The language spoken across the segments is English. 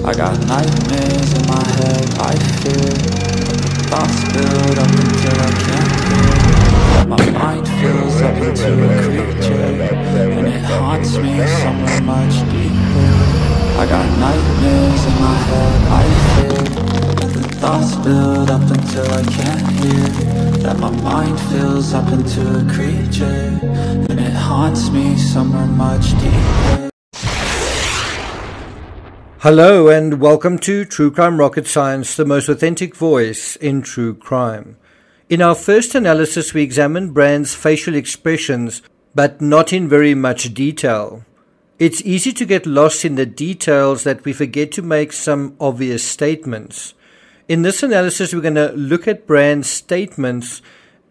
I got nightmares in my head, I fear thoughts build up until I can't hear. That my mind fills up into a creature, and it haunts me somewhere much deeper. I got nightmares in my head, I fear that the thoughts build up until I can't hear. That my mind fills up into a creature, and it haunts me somewhere much deeper. Hello and welcome to True Crime Rocket Science, the most authentic voice in true crime. In our first analysis, we examined Brand's facial expressions, but not in very much detail. It's easy to get lost in the details that we forget to make some obvious statements. In this analysis, we're going to look at Brand's statements,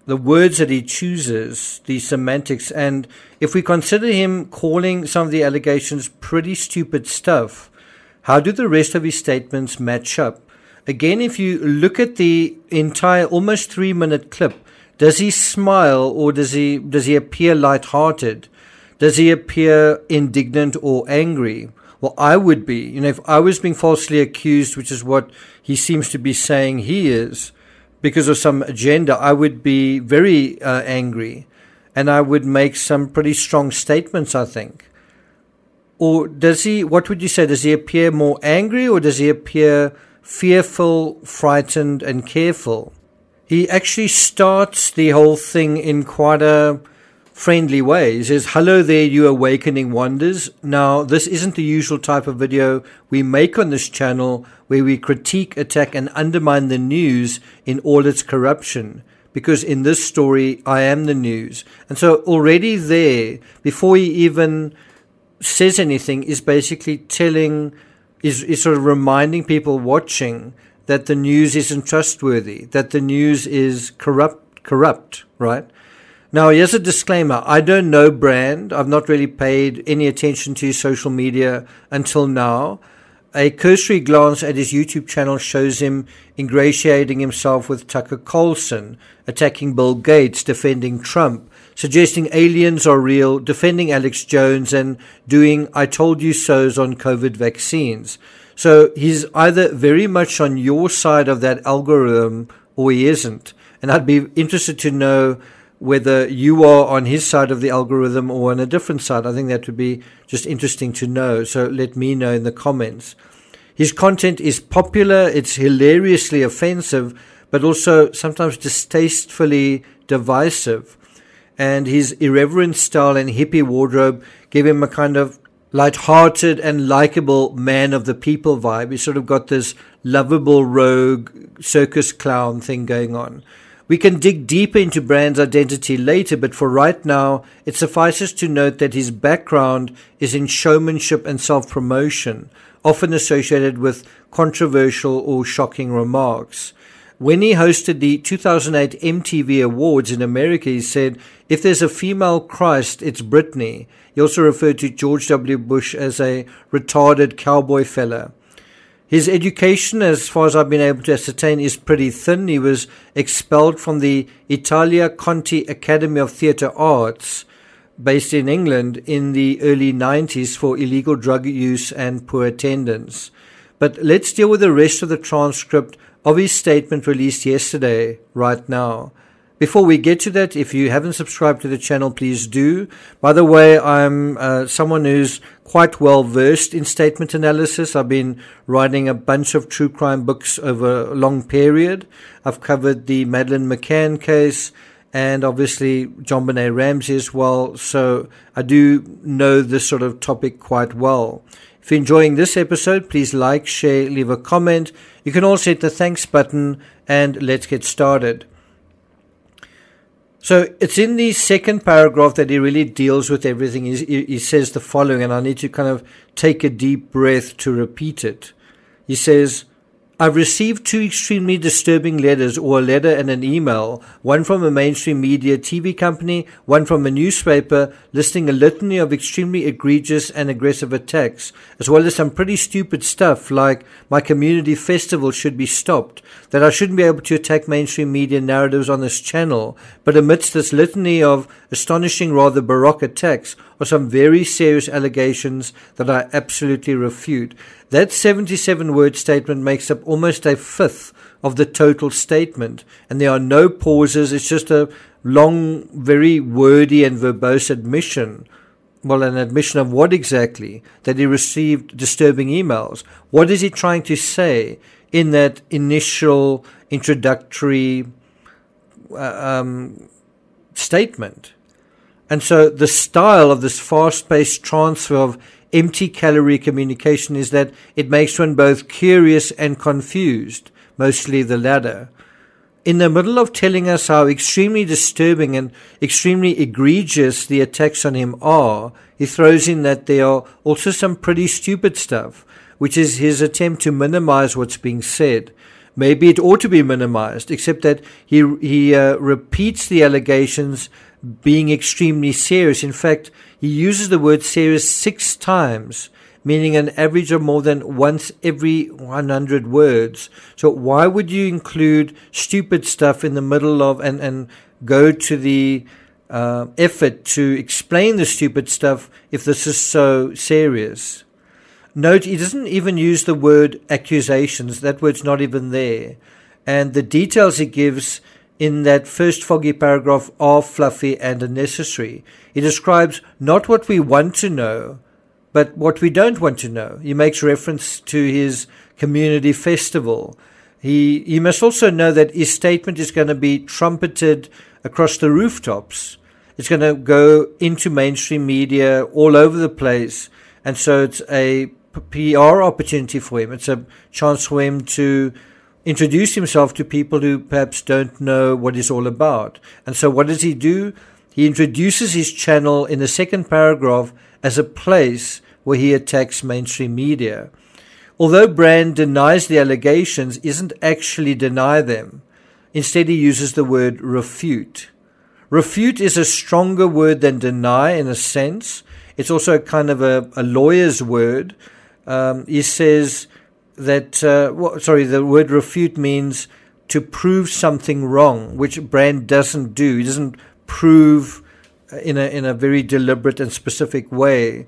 the words that he chooses, the semantics, and if we consider him calling some of the allegations pretty stupid stuff, how do the rest of his statements match up? Again, if you look at the entire almost 3-minute clip, does he smile or does he appear lighthearted? Does he appear indignant or angry? Well, I would be. If I was being falsely accused, which is what he seems to be saying he is, because of some agenda, I would be very angry. And I would make some pretty strong statements, I think. Or does he, what would you say, does he appear more angry or does he appear fearful, frightened and careful? He actually starts the whole thing in quite a friendly way. He says, "Hello there, you awakening wonders." Now, this isn't the usual type of video we make on this channel where we critique, attack and undermine the news in all its corruption. Because in this story, I am the news. And so already there, before he even says anything, is basically is sort of reminding people watching that the news isn't trustworthy, that the news is corrupt, right? Now, here's a disclaimer. I don't know Brand. I've not really paid any attention to his social media until now. A cursory glance at his YouTube channel shows him ingratiating himself with Tucker Carlson, attacking Bill Gates, defending Trump, suggesting aliens are real, defending Alex Jones, and doing I told you so's on COVID vaccines. So he's either very much on your side of that algorithm or he isn't. And I'd be interested to know whether you are on his side of the algorithm or on a different side. I think that would be just interesting to know. So let me know in the comments. His content is popular, it's hilariously offensive, but also sometimes distastefully divisive. And his irreverent style and hippie wardrobe give him a kind of light-hearted and likable man of the people vibe. He's sort of got this lovable rogue circus clown thing going on. We can dig deeper into Brand's identity later, but for right now, it suffices to note that his background is in showmanship and self-promotion, often associated with controversial or shocking remarks. When he hosted the 2008 MTV Awards in America, he said, "If there's a female Christ, it's Britney." He also referred to George W. Bush as a retarded cowboy fella. His education, as far as I've been able to ascertain, is pretty thin. He was expelled from the Italia Conti Academy of Theatre Arts, based in England, in the early 90s for illegal drug use and poor attendance. But let's deal with the rest of the transcript of his statement released yesterday, right now. Before we get to that, if you haven't subscribed to the channel, please do. By the way, I'm someone who's quite well versed in statement analysis. I've been writing a bunch of true crime books over a long period. I've covered the Madeleine McCann case and obviously John Benet Ramsey as well. So I do know this sort of topic quite well. If you're enjoying this episode, please like, share, leave a comment. You can also hit the thanks button and let's get started. So it's in the second paragraph that he really deals with everything. He says the following, and I need to kind of take a deep breath to repeat it. He says, "I've received 2 extremely disturbing letters, or a letter and an email, one from a mainstream media TV company, one from a newspaper, listing a litany of extremely egregious and aggressive attacks, as well as some pretty stupid stuff like my community festival should be stopped, that I shouldn't be able to attack mainstream media narratives on this channel, but amidst this litany of astonishing, rather baroque attacks, are some very serious allegations that I absolutely refute. That 77-word statement makes up almost a fifth of the total statement, and there are no pauses. It's just a long, very wordy and verbose admission. Well, an admission of what exactly? That he received disturbing emails. What is he trying to say in that initial introductory statement? And so the style of this fast-paced transfer of empty calorie communication is that it makes one both curious and confused, mostly the latter. In the middle of telling us how extremely disturbing and extremely egregious the attacks on him are, he throws in that there are also some pretty stupid stuff, which is his attempt to minimize what's being said. Maybe it ought to be minimized, except that he repeats the allegations being extremely serious. In fact, he uses the word serious 6 times, meaning an average of more than once every 100 words. So why would you include stupid stuff in the middle of and go to the effort to explain the stupid stuff if this is so serious? Note, he doesn't even use the word accusations. That word's not even there. And the details he gives in that first foggy paragraph are fluffy and unnecessary. He describes not what we want to know, but what we don't want to know. He makes reference to his community festival. He must also know that his statement is going to be trumpeted across the rooftops. It's going to go into mainstream media all over the place. And so it's a PR opportunity for him. It's a chance for him to introduce himself to people who perhaps don't know what he's all about. And so what does he do? He introduces his channel in the second paragraph as a place where he attacks mainstream media. Although Brand denies the allegations, he doesn't actually deny them. Instead, he uses the word refute. Refute is a stronger word than deny in a sense. It's also kind of a lawyer's word. He says that, the word refute means to prove something wrong, which Brand doesn't do. He doesn't prove in a very deliberate and specific way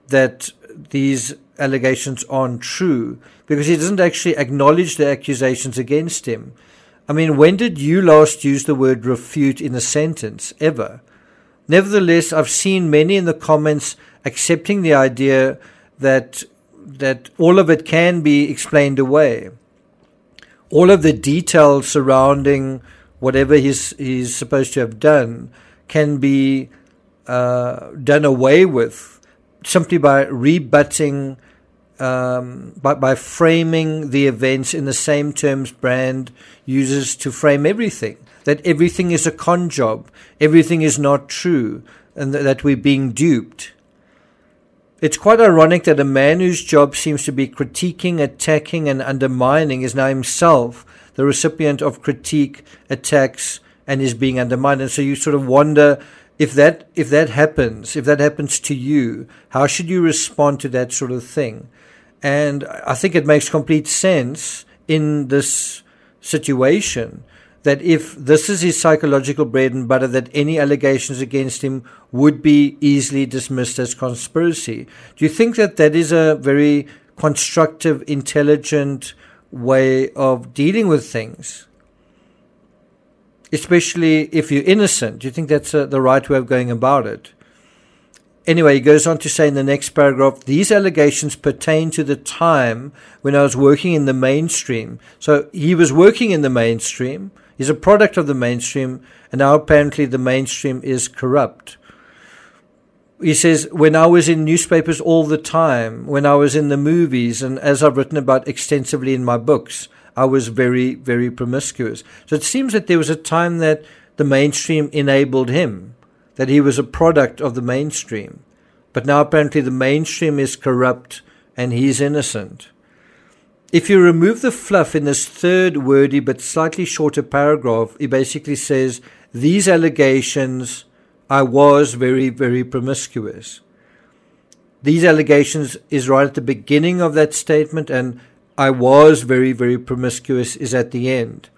that these allegations aren't true, because he doesn't actually acknowledge the accusations against him. I mean, when did you last use the word refute in a sentence? Ever? Nevertheless, I've seen many in the comments accepting the idea that all of it can be explained away. All of the details surrounding whatever he's supposed to have done can be done away with simply by rebutting, by framing the events in the same terms Brand uses to frame everything. That everything is a con job, everything is not true, and that we're being duped. It's quite ironic that a man whose job seems to be critiquing, attacking, and undermining is now himself the recipient of critique, attacks, and is being undermined. And so you sort of wonder, if that happens to you, how should you respond to that sort of thing? And I think it makes complete sense in this situation that if this is his psychological bread and butter, that any allegations against him would be easily dismissed as conspiracy. Do you think that is a very constructive, intelligent way of dealing with things? Especially if you're innocent. Do you think that's the right way of going about it? Anyway, he goes on to say in the next paragraph, these allegations pertain to the time when I was working in the mainstream. So he was working in the mainstream. He's a product of the mainstream, and now apparently the mainstream is corrupt. He says, when I was in newspapers all the time, when I was in the movies, and as I've written about extensively in my books, I was very, very promiscuous. So it seems that there was a time that the mainstream enabled him, that he was a product of the mainstream. But now apparently the mainstream is corrupt and he's innocent. If you remove the fluff in this third wordy but slightly shorter paragraph, he basically says, these allegations, I was very, very promiscuous. These allegations is right at the beginning of that statement, and I was very, very promiscuous is at the end.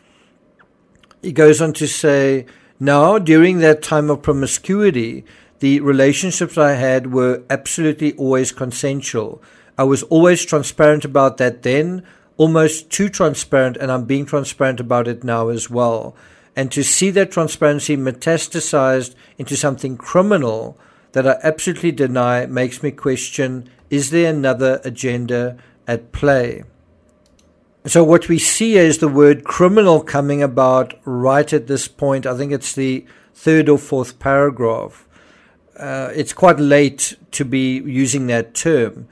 He goes on to say, now, during that time of promiscuity, the relationships I had were absolutely always consensual. I was always transparent about that then, almost too transparent, and I'm being transparent about it now as well. And to see that transparency metastasized into something criminal that I absolutely deny makes me question, is there another agenda at play? So what we see is the word criminal coming about right at this point. I think it's the third or fourth paragraph. It's quite late to be using that term.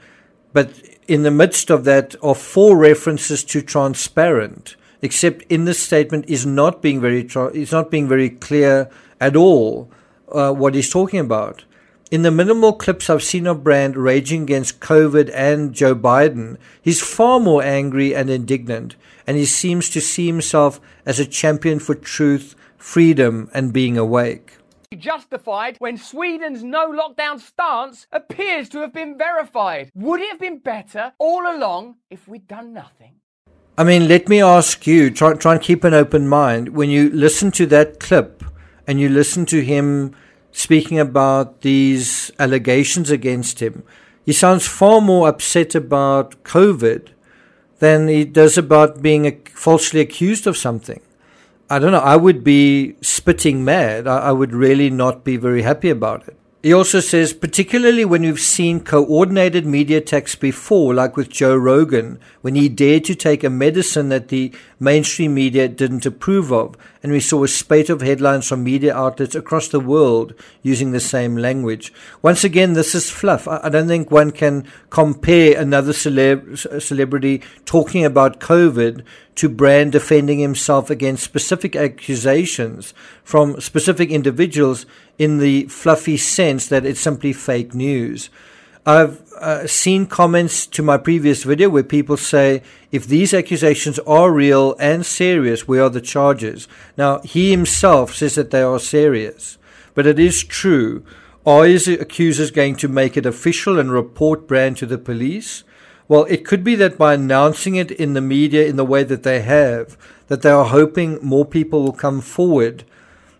But in the midst of that are 4 references to transparent, except in this statement is not being very clear at all what he's talking about. In the minimal clips I've seen of Brand raging against COVID and Joe Biden, he's far more angry and indignant, and he seems to see himself as a champion for truth, freedom, and being awake. Justified when Sweden's no lockdown stance appears to have been verified. Would it have been better all along if we'd done nothing? I mean, let me ask you, try and keep an open mind. When you listen to that clip and you listen to him speaking about these allegations against him, he sounds far more upset about COVID than he does about being falsely accused of something. I don't know, I would be spitting mad. I would really not be very happy about it. He also says, particularly when we've seen coordinated media attacks before, like with Joe Rogan, when he dared to take a medicine that the mainstream media didn't approve of, and we saw a spate of headlines from media outlets across the world using the same language. Once again, this is fluff. I don't think one can compare another celebrity talking about COVID to Brand defending himself against specific accusations from specific individuals in the fluffy sense that it's simply fake news. I've seen comments to my previous video where people say, if these accusations are real and serious, where are the charges? Now, he himself says that they are serious, but it is true. Are his accusers going to make it official and report Brand to the police? Well, it could be that by announcing it in the media in the way that they have, that they are hoping more people will come forward.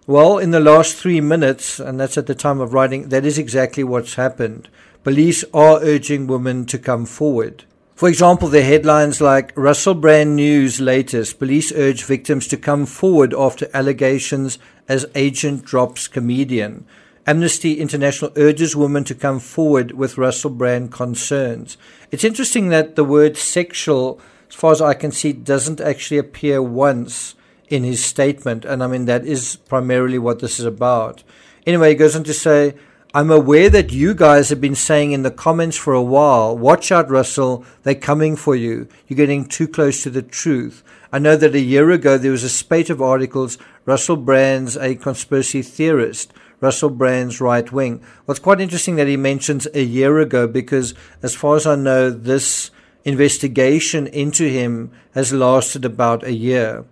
Well, in the last 3 minutes, and that's at the time of writing, that is exactly what's happened. Police are urging women to come forward. For example, the headlines like Russell Brand News latest, police urge victims to come forward after allegations as agent drops comedian. Amnesty International urges women to come forward with Russell Brand concerns. It's interesting that the word sexual, as far as I can see, doesn't actually appear once in his statement. And I mean, that is primarily what this is about. Anyway, he goes on to say, I'm aware that you guys have been saying in the comments for a while, watch out, Russell, they're coming for you. You're getting too close to the truth. I know that a year ago there was a spate of articles, Russell Brand's a conspiracy theorist, Russell Brand's right wing. Well, it's quite interesting that he mentions a year ago because as far as I know, this investigation into him has lasted about a year.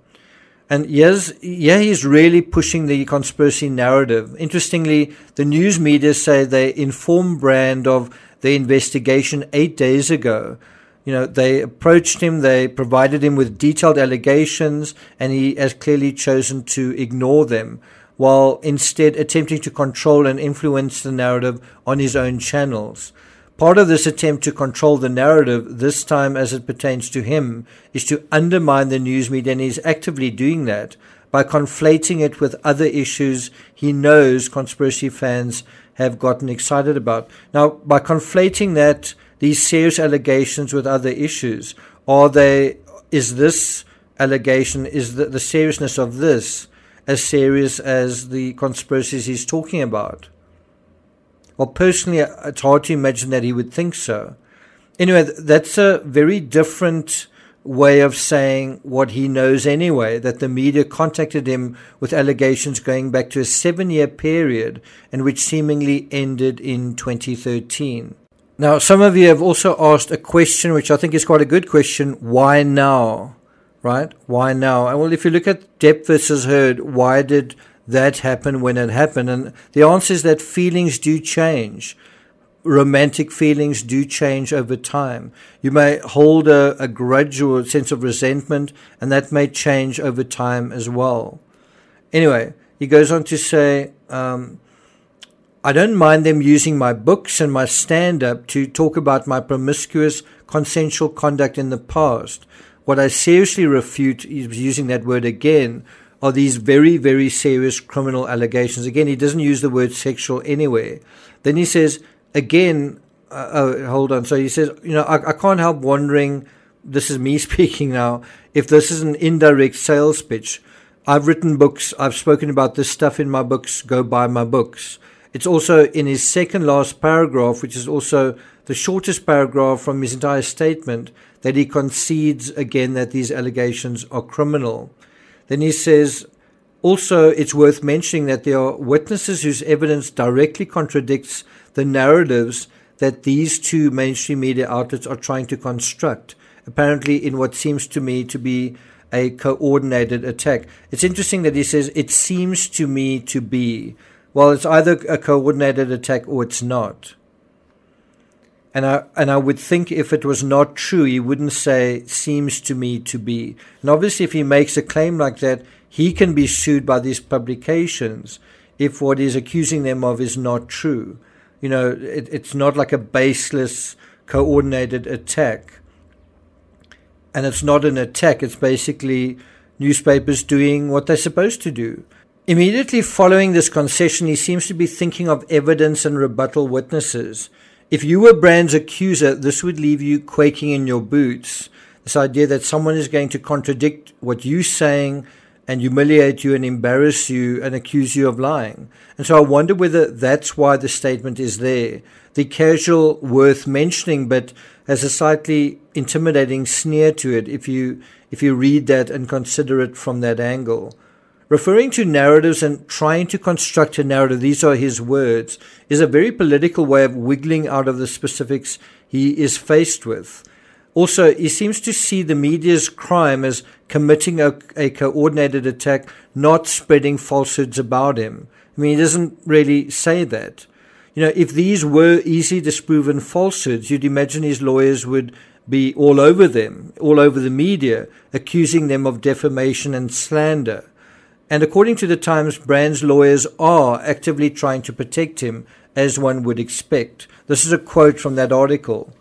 And he's really pushing the conspiracy narrative. Interestingly, the news media say they informed Brand of the investigation 8 days ago. You know, they approached him, they provided him with detailed allegations, and he has clearly chosen to ignore them, while instead attempting to control and influence the narrative on his own channels. Part of this attempt to control the narrative, this time as it pertains to him, is to undermine the news media, and he's actively doing that by conflating it with other issues he knows conspiracy fans have gotten excited about. Now, by conflating these serious allegations with other issues, is this allegation, is the seriousness of this as serious as the conspiracies he's talking about? Well, personally, it's hard to imagine that he would think so. Anyway, that's a very different way of saying what he knows anyway, that the media contacted him with allegations going back to a 7-year period and which seemingly ended in 2013. Now, some of you have also asked a question, which I think is quite a good question. Why now? Right? Why now? And well, if you look at depth versus herd, why did that happen when it happened? And the answer is that feelings do change. Romantic feelings do change over time. You may hold a grudge or a sense of resentment, and that may change over time. time as well. Anyway, he goes on to say, I am aware that you guys have been saying in the comments for a while, watch out, Russell, they're coming for you. You're getting too close to the truth. I know that a year ago there was a spate of articles, Russell Brand's a conspiracy theorist, Russell Brand's right wing. Well, he goes on to say, I don't mind them using my books and my stand-up to talk about my promiscuous consensual conduct in the past. What I seriously refute, using that word again, are these very, very serious criminal allegations. Again, he doesn't use the word sexual anywhere. Then he says, again, hold on. So he says, I can't help wondering, this is me speaking now, if this is an indirect sales pitch. I've written books. I've spoken about this stuff in my books. Go buy my books. It's also in his second last paragraph, which is also the shortest paragraph from his entire statement, that he concedes again that these allegations are criminal. Then he says, also, it's worth mentioning that there are witnesses whose evidence directly contradicts the narratives that these two mainstream media outlets are trying to construct, apparently in what seems to me to be a coordinated attack. It's interesting that he says, it seems to me to be. Well, it's either a coordinated attack or it's not. And I would think if it was not true, he wouldn't say, seems to me to be. And obviously, if he makes a claim like that, he can be sued by these publications if what he's accusing them of is not true. It's not like a baseless, coordinated attack. And it's not an attack. It's basically newspapers doing what they're supposed to do. Immediately following this concession, he seems to be thinking of evidence and rebuttal witnesses. If you were Brand's accuser, this would leave you quaking in your boots. This idea that someone is going to contradict what you're saying and humiliate you and embarrass you and accuse you of lying. And so I wonder whether that's why the statement is there. The casual worth mentioning, but has a slightly intimidating sneer to it if you read that and consider it from that angle. Referring to narratives and trying to construct a narrative, these are his words, is a very political way of wiggling out of the specifics he is faced with. Also, he seems to see the media's crime as committing a coordinated attack, not spreading falsehoods about him. I mean, he doesn't really say that. If these were easily disproven falsehoods, you'd imagine his lawyers would be all over them, all over the media, accusing them of defamation and slander. And according to the Times, Brand's lawyers are actively trying to protect him, as one would expect. This is a quote from that article.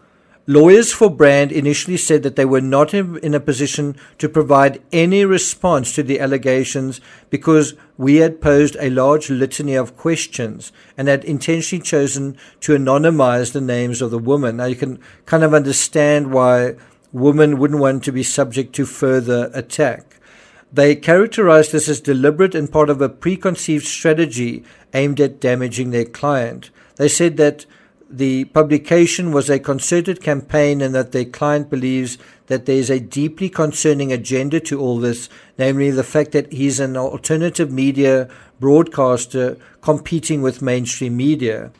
Lawyers for Brand initially said that they were not in a position to provide any response to the allegations because we had posed a large litany of questions and had intentionally chosen to anonymize the names of the women. Now you can kind of understand why women wouldn't want to be subject to further attack. They characterized this as deliberate and part of a preconceived strategy aimed at damaging their client. They said that the publication was a concerted campaign and that their client believes that there is a deeply concerning agenda to all this, namely the fact that he's an alternative media broadcaster competing with mainstream media.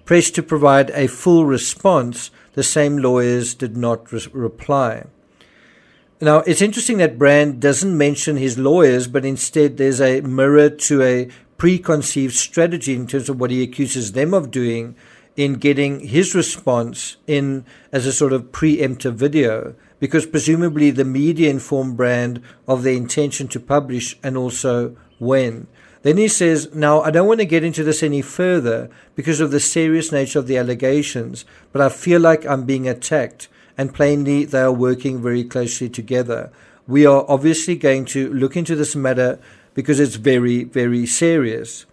Pressed to provide a full response, the same lawyers did not reply. Now, it's interesting that Brand doesn't mention his lawyers, but instead there's a mirror to a preconceived strategy in terms of what he accuses them of doing in getting his response in as a sort of preemptive video, because presumably the media informed Brand of their intention to publish and also when. Then he says, now I don't want to get into this any further because of the serious nature of the allegations, but I feel like I'm being attacked, and plainly they are working very closely together. We are obviously going to look into this matter because it's very, very serious.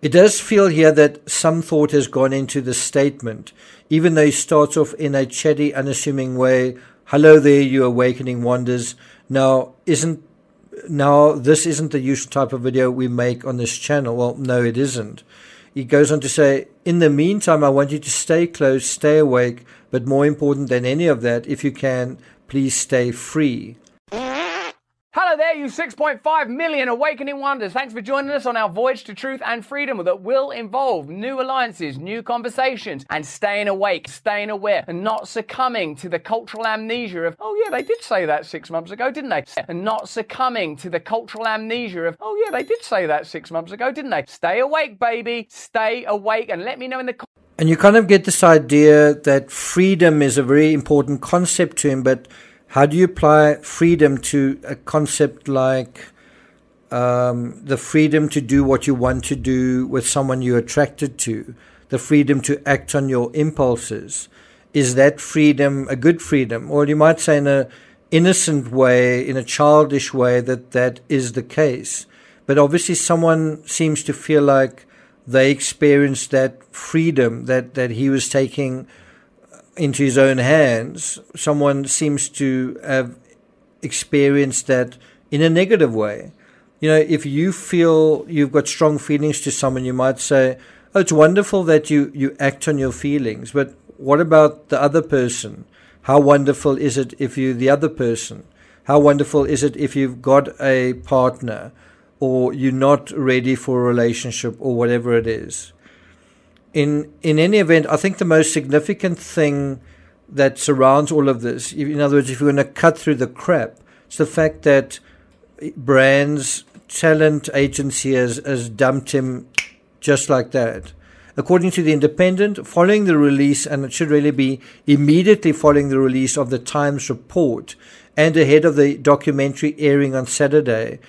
It does feel here that some thought has gone into the statement, even though he starts off in a chatty, unassuming way. Hello there, you awakening wonders. Now, this isn't the usual type of video we make on this channel. Well, no, it isn't. He goes on to say, in the meantime, I want you to stay close, stay awake, but more important than any of that, if you can, please stay free. Hello there, you 6.5 million awakening wonders. Thanks for joining us on our voyage to truth and freedom that will involve new alliances, new conversations, and staying awake, staying aware, and not succumbing to the cultural amnesia of, oh yeah, they did say that 6 months ago, didn't they? And not succumbing to the cultural amnesia of, oh yeah, they did say that 6 months ago, didn't they? Stay awake, baby. Stay awake, and let me know in the comments. And you kind of get this idea that freedom is a very important concept to him, but how do you apply freedom to a concept like the freedom to do what you want to do with someone you're attracted to, the freedom to act on your impulses. Is that freedom a good freedom? Or you might say in an innocent way, in a childish way, that is the case. But obviously someone seems to feel like they experienced that freedom that he was taking into his own hands. Someone seems to have experienced that in a negative way. You know, if you feel you've got strong feelings to someone, you might say, oh, it's wonderful that you act on your feelings, but what about the other person? How wonderful is it if you're the other person? How wonderful is it if you've got a partner, or you're not ready for a relationship, or whatever it is? In any event, I think the most significant thing that surrounds all of this, in other words, if you're going to cut through the crap, it's the fact that brands, talent agency has dumped him just like that. According to The Independent, following the release, and it should really be immediately following the release of the Times report and ahead of the documentary airing on Saturday,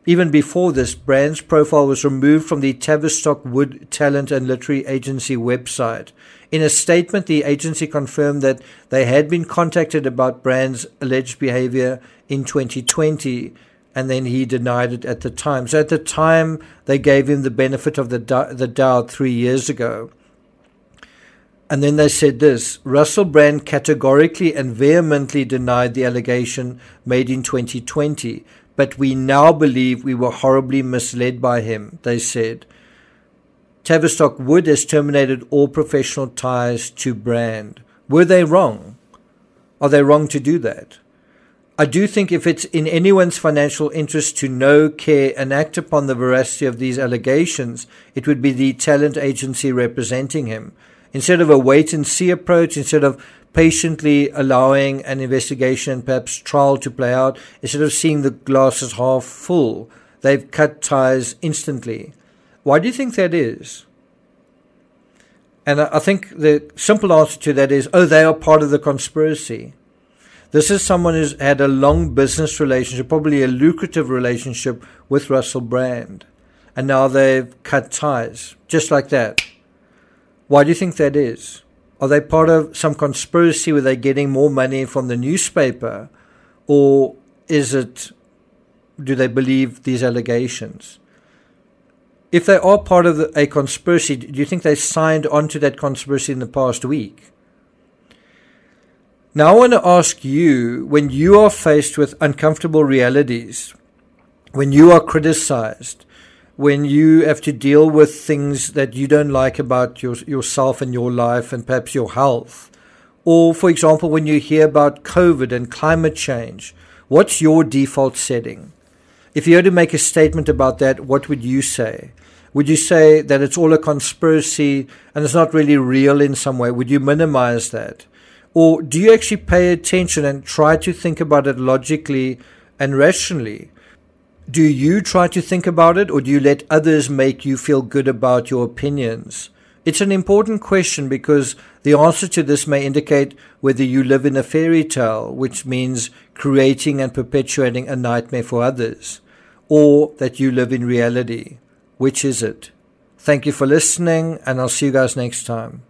even before this, Brand's profile was removed from the Tavistock Wood Talent and Literary Agency website. In a statement, the agency confirmed that they had been contacted about Brand's alleged behavior in 2020, and then he denied it at the time. So at the time, they gave him the benefit of the doubt 3 years ago. And then they said this: Russell Brand categorically and vehemently denied the allegation made in 2020, but we now believe we were horribly misled by him, they said. Tavistock Wood has terminated all professional ties to Brand. Were they wrong? Are they wrong to do that? I do think if it's in anyone's financial interest to know, care, and act upon the veracity of these allegations, it would be the talent agency representing him. Instead of a wait-and-see approach, instead of patiently allowing an investigation and perhaps trial to play out, instead of seeing the glass as half full, they've cut ties instantly. Why do you think that is? And I think the simple answer to that is, they are part of the conspiracy. This is someone who's had a long business relationship, probably a lucrative relationship with Russell Brand. And now they've cut ties, just like that. Why do you think that is? Are they part of some conspiracy where they're getting more money from the newspaper? Or do they believe these allegations? If they are part of a conspiracy, do you think they signed on to that conspiracy in the past week? Now I want to ask you, when you are faced with uncomfortable realities, when you are criticized, when you have to deal with things that you don't like about yourself and your life and perhaps your health, or for example, when you hear about COVID and climate change, what's your default setting? If you had to make a statement about that, what would you say? Would you say that it's all a conspiracy and it's not really real in some way? Would you minimize that? Or do you actually pay attention and try to think about it logically and rationally? Do you try to think about it, or do you let others make you feel good about your opinions? It's an important question because the answer to this may indicate whether you live in a fairy tale, which means creating and perpetuating a nightmare for others, or that you live in reality. Which is it? Thank you for listening, and I'll see you guys next time.